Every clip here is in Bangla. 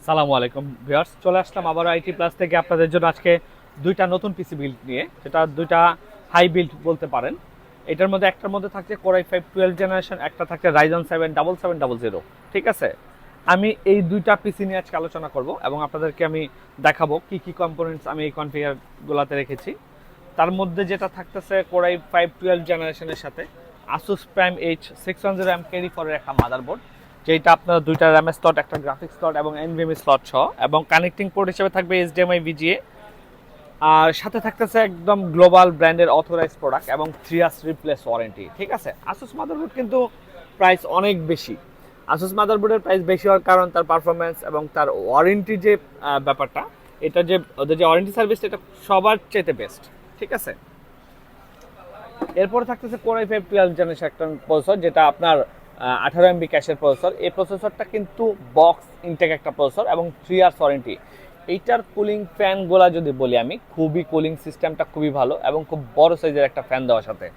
সালামু আলাইকুম ভিউয়ার্স, চলে আসলাম আবার আইটি প্লাস থেকে আপনাদের জন্য আজকে দুইটা নতুন পিসি বিল্ড নিয়ে, যেটা দুইটা হাই বিল্ড বলতে পারেন। এটার মধ্যে একটার মধ্যে থাকছে Core i5 12 জেনারেশন, একটা থাকছে Ryzen 7 7700। ঠিক আছে, আমি এই দুইটা পিসি নিয়ে আজকে আলোচনা করব এবং আপনাদেরকে আমি দেখাবো কি কি কম্পোনেন্টস আমি এই কনফিগারগুলোতে রেখেছি। তার মধ্যে যেটা থাকতেছে Core i5 12 জেনারেশনের সাথে Asus Prime H610M Carry ফরের একটা মাদারবোর্ড, যেটা আপনার দুইটা র্যাম স্লট, একটা গ্রাফিক্স স্লট এবং এনভিএমই স্লট সহ, এবং কানেক্টিং পোর্ট হিসেবে থাকবে HDMI VGA। আর সাথে থাকতেছে একদম গ্লোবাল ব্র্যান্ডের অথরাইজড প্রোডাক্ট এবং 3 ইয়ার্স রিপ্লেস ওয়ারেন্টি। ঠিক আছে, Asus মাদারবোর্ড কিন্তু প্রাইস অনেক বেশি। Asus মাদারবোর্ডের প্রাইস বেশি হওয়ার কারণ তার পারফরমেন্স এবং তার ওয়ারেন্টি যে ব্যাপারটা, এটা যে ওদের যে ওয়ারেন্টি সার্ভিস, এটা সবার চেয়ে বেস্ট। ঠিক আছে, এরপরে থাকতেছে Core i5 12 জেনারেশন একটা প্রসেসর, যেটা আপনার 18 MB ক্যাশের প্রসেসর। এই প্রসেসরটা কিন্তু বক্স ইনটেক একটা প্রসেসর এবং 3 ইয়ার্স ওয়ারেন্টি। এইটার কুলিং ফ্যানগুলো যদি বলি আমি, খুবই কুলিং সিস্টেমটা খুবই ভালো এবং খুব বড় সাইজের একটা ফ্যান দেওয়ার সাথে।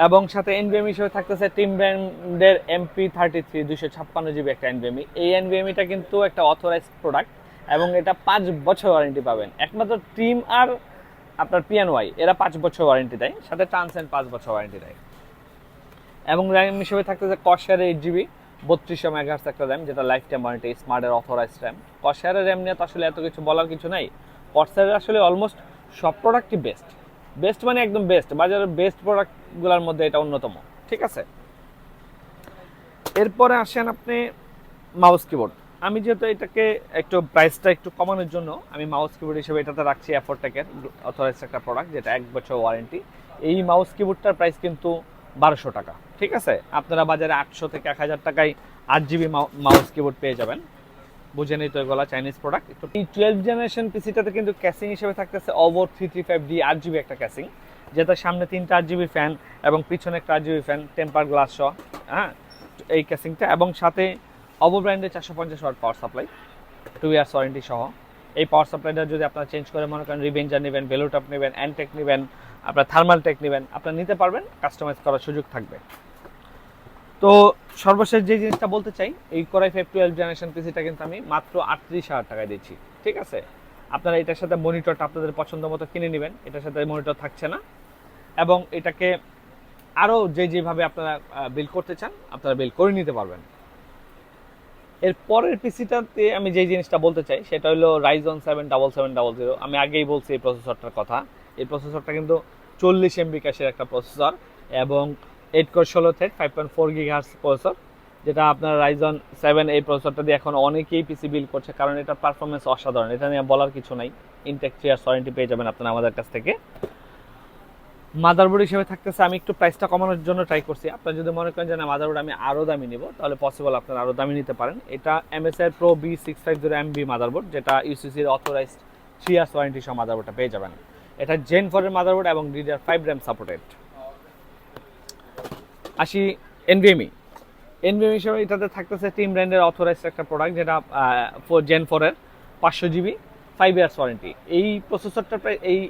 এবং সাথে এনভিএমই হিসেবে থাকতেছে টিম ব্র্যান্ডের MP33 256GB একটা এনভিএমই। এই এনভিএমিটা কিন্তু একটা অথরাইজড প্রোডাক্ট এবং এটা 5 বছর ওয়ারেন্টি পাবেন। একমাত্র টিম আর আপনার PNY এরা 5 বছর ওয়ারেন্টি দেয়, সাথে ট্রান্সেন্ড 5 বছর ওয়ারেন্টি দেয়। এবং র্যাম হিসেবে থাকতেছে Corsair 8GB 3200 MHz একটা র্যাম, যেটা লাইফ টাইম ওয়ারেন্টি, স্মার্টের অথরাইজড র্যাম। Corsair র্যাম নিয়ে তো আসলে এত কিছু বলার কিছু নাই। Corsair আসলে অলমোস্ট সব প্রোডাক্টই বেস্ট, বেস্ট মানে একদম বেস্ট, বাজারের বেস্ট প্রোডাক্টগুলোর মধ্যে এটা অন্যতম। ঠিক আছে, এরপরে আসেন আপনি মাউস কিবোর্ড। আমি যেহেতু এটাকে একটু প্রাইসটা একটু কমানোর জন্য আমি মাউস কিবোর্ড হিসেবে এটাতে রাখছি অ্যাফোরটেকের অথরাইজড একটা প্রোডাক্ট, যেটা 1 বছর ওয়ারেন্টি। এই মাউস কিবোর্ডটার প্রাইস কিন্তু 1200 টাকা। ঠিক আছে, আপনারা বাজারে 800 থেকে 1000 টাকায় 8GB মাউস কিবোর্ড পেয়ে যাবেন। বুঝে নিই তো, এগুলো চাইনিজ প্রোডাক্ট। একটু এই 12 জেনারেশন পিসিটাতে কিন্তু ক্যাসিং হিসেবে থাকতেছে OVO 335D 8GB একটা ক্যাসিং, যেটা সামনে 3টা 8GB ফ্যান এবং পিছনে একটা 8GB ফ্যান, টেম্পার গ্লাস সহ। হ্যাঁ, এই ক্যাসিংটা, এবং সাথে OVO ব্র্যান্ডের 450 watt power supply, 2 years warranty সহ। এই পাওয়ার সাপ্লাইটা যদি আপনারা চেঞ্জ করে মনে করেন রিভেঞ্জার নেবেন, ভেলোটপ নেবেন, অ্যান্টেক নেবেন, আপনার থার্মাল টেক নেবেন, আপনারা নিতে পারবেন, কাস্টমাইজ করার সুযোগ থাকবে। তো সর্বশেষ যে জিনিসটা বলতে চাই, এই Core i5 12 জেনারেশন পিসিটা কিন্তু আমি মাত্র 38,000 টাকায় দিচ্ছি। ঠিক আছে, আপনারা এটার সাথে মনিটরটা আপনাদের পছন্দ মতো কিনে নেবেন, এটার সাথে মনিটর থাকছে না, এবং এটাকে আরও যেভাবে আপনারা বিল করতে চান আপনারা বিল করে নিতে পারবেন। এর পরের পিসিটাতে আমি যেই জিনিসটা বলতে চাই সেটা হলো Ryzen 7 7700। আমি আগেই বলছি এই প্রসেসরটার কথা। এই প্রসেসরটা কিন্তু 40 MB ক্যাশের একটা প্রসেসর এবং 8 কোর 16 থ্রেড 5.4 GHz প্রসেসর, যেটা আপনার Ryzen 7 এই প্রসেসরটা দিয়ে এখন অনেকেই পিসি বিল্ড করছে, কারণ এটার পারফরমেন্স অসাধারণ। এটা নিয়ে বলার কিছু নাই। ইনটেক 3 ইয়ার্স ওয়ারেন্টি পেয়ে যাবেন আপনারা আমাদের কাছ থেকে। মাদারবোর্ড হিসেবে থাকতেছে, আমি একটু প্রাইসটা কমানোর জন্য ট্রাই করছি। আপনারা যদি মনে করেন যে না, মাদারবোর্ড আমি আরও দামি নিব, তাহলে পসিবল, আপনারা আরও দামি নিতে পারেন। এটা MSI Pro B650MB মাদারবোর্ড, যেটা ইউসিসির অথরাইজড 3 ইয়ার্স ওয়ারেন্টি সহ মাদারবোর্ডটা পেয়ে যাবেন। এটা Gen 4 এর মাদারবোর্ড এবং DDR5 RAM সাপোর্টেড। আসি NVMe হিসেবে, এটাতে থাকতেছে টিম ব্র্যান্ডের অথরাইজড একটা প্রোডাক্ট, যেটা Gen 4 এর 500GB 5 ইয়ার্স ওয়ারেন্টি। এই প্রসেসরটার প্রাইস, এই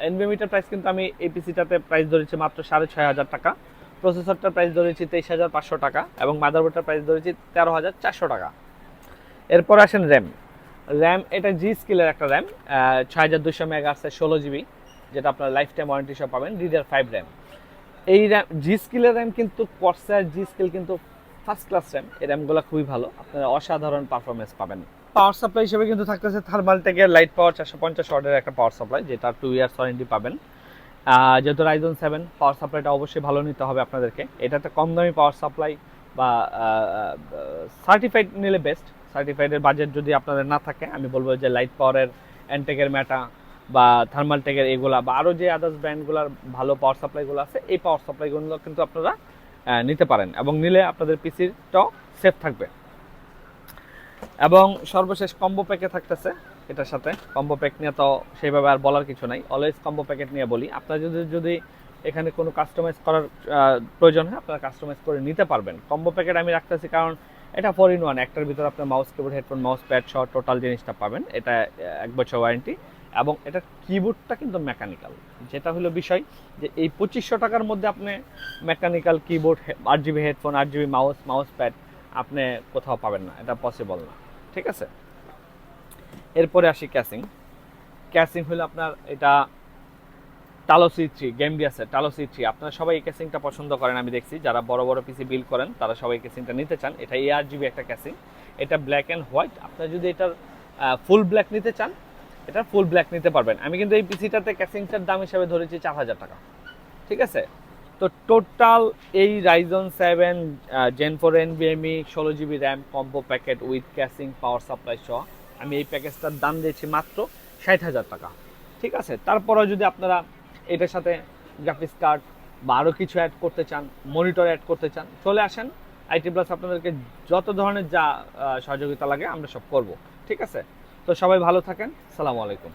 এনভিএমিটার প্রাইস কিন্তু আমি এই পিসিটাতে প্রাইস ধরেছি মাত্র 6500 টাকা। প্রসেসরটার প্রাইস ধরেছি 23,500 টাকা এবং মাদারবোর্ডটার প্রাইস ধরেছি 13,400 টাকা। এরপর আসেন র্যাম। এটা জি স্কিলের একটা র্যাম, 6200 মেগাহার্টজের 16GB, যেটা আপনার লাইফ টাইম ওয়ারেন্টি সহ পাবেন। DDR5 RAM. এই র্যাম জি স্কিলের র্যাম কিন্তু Corsair জি স্কিল কিন্তু ফার্স্ট ক্লাস র্যাম। এই র্যামগুলো খুবই ভালো, আপনারা অসাধারণ পারফরমেন্স পাবেন। পাওয়ার সাপ্লাই হিসেবে কিন্তু থাকতেছে থার্মাল টেকের লাইট পাওয়ার 450 ওয়াটের একটা পাওয়ার সাপ্লাই, যেটা 2 ইয়ার্স ওয়ারেন্টি পাবেন। যেহেতু Ryzen 7, পাওয়ার সাপ্লাইটা অবশ্যই ভালো নিতে হবে আপনাদেরকে। এটা একটা কম দামি পাওয়ার সাপ্লাই, বা সার্টিফাইড নিলে বেস্ট। সার্টিফাইডের বাজেট যদি আপনাদের না থাকে, আমি বলবো যে লাইট পাওয়ারের, অ্যান্টেকের ম্যাটা বা থার্মাল টেকের এগুলা, বা আরও যে আদার্স ব্র্যান্ডগুলোর ভালো পাওয়ার সাপ্লাইগুলো আছে, এই পাওয়ার সাপ্লাইগুলো কিন্তু আপনারা নিতে পারেন, এবং নিলে আপনাদের পিসিটাও সেফ থাকবে। এবং সর্বশেষ কম্বো প্যাকে থাকতেছে এটার সাথে। কম্বো প্যাক নিয়ে তো সেইভাবে আর বলার কিছু নাই, অলওয়েজ কম্বো প্যাকেট নিয়ে বলি। আপনারা যদি এখানে কোনো কাস্টমাইজ করার প্রয়োজন হয়, আপনারা কাস্টমাইজ করে নিতে পারবেন। কম্বো প্যাকেট আমি রাখতেছি কারণ এটা 4 in 1, একটার ভিতরে আপনার mouse keyboard, headphone, mouse pad সহ টোটাল জিনিসটা পাবেন। এটা 1 বছর ওয়ারেন্টি, এবং এটার কিবোর্ডটা কিন্তু মেকানিক্যাল, যেটা হলো বিষয় যে এই 2500 টাকার মধ্যে আপনি mechanical keyboard, 8GB headphone, 8GB mouse pad আপনি কোথাও পাবেন না, এটা পসিবল না। ঠিক আছে। এরপরে আসি ক্যাসিং। ক্যাসিং হলো আপনার এটা টালো C3 গেমবিয়াসের টালো C3। আপনারা সবাই এই ক্যাসিংটা পছন্দ করেন, আমি দেখছি যারা বড় বড় পিসি বিল্ড করেন তারা সবাই ক্যাসিংটা নিতে চান। এটা ARGB একটা ক্যাসিং, এটা ব্ল্যাক অ্যান্ড হোয়াইট। আপনারা যদি এটার ফুল ব্ল্যাক নিতে চান, এটা ফুল ব্ল্যাক নিতে পারবেন। আমি কিন্তু এই পিসিটাতে ক্যাসিংটার দাম হিসাবে ধরেছি 4000 টাকা, ঠিক আছে। তো টোটাল এই Ryzen 7 Gen 4 NVMe 16GB RAM combo packet with casing power supply সহ আমি এই প্যাকেজটার দাম দিয়েছি মাত্র 60,000 টাকা, ঠিক আছে। তারপরেও যদি আপনারা এটার সাথে গ্রাফিক্স কার্ড বা আরও কিছু অ্যাড করতে চান, মনিটর অ্যাড করতে চান, চলে আসেন। আইটি প্লাস আপনাদেরকে যত ধরনের যা সহযোগিতা লাগে আমরা সব করব, ঠিক আছে। তো সবাই ভালো থাকেন, সালামু আলাইকুম।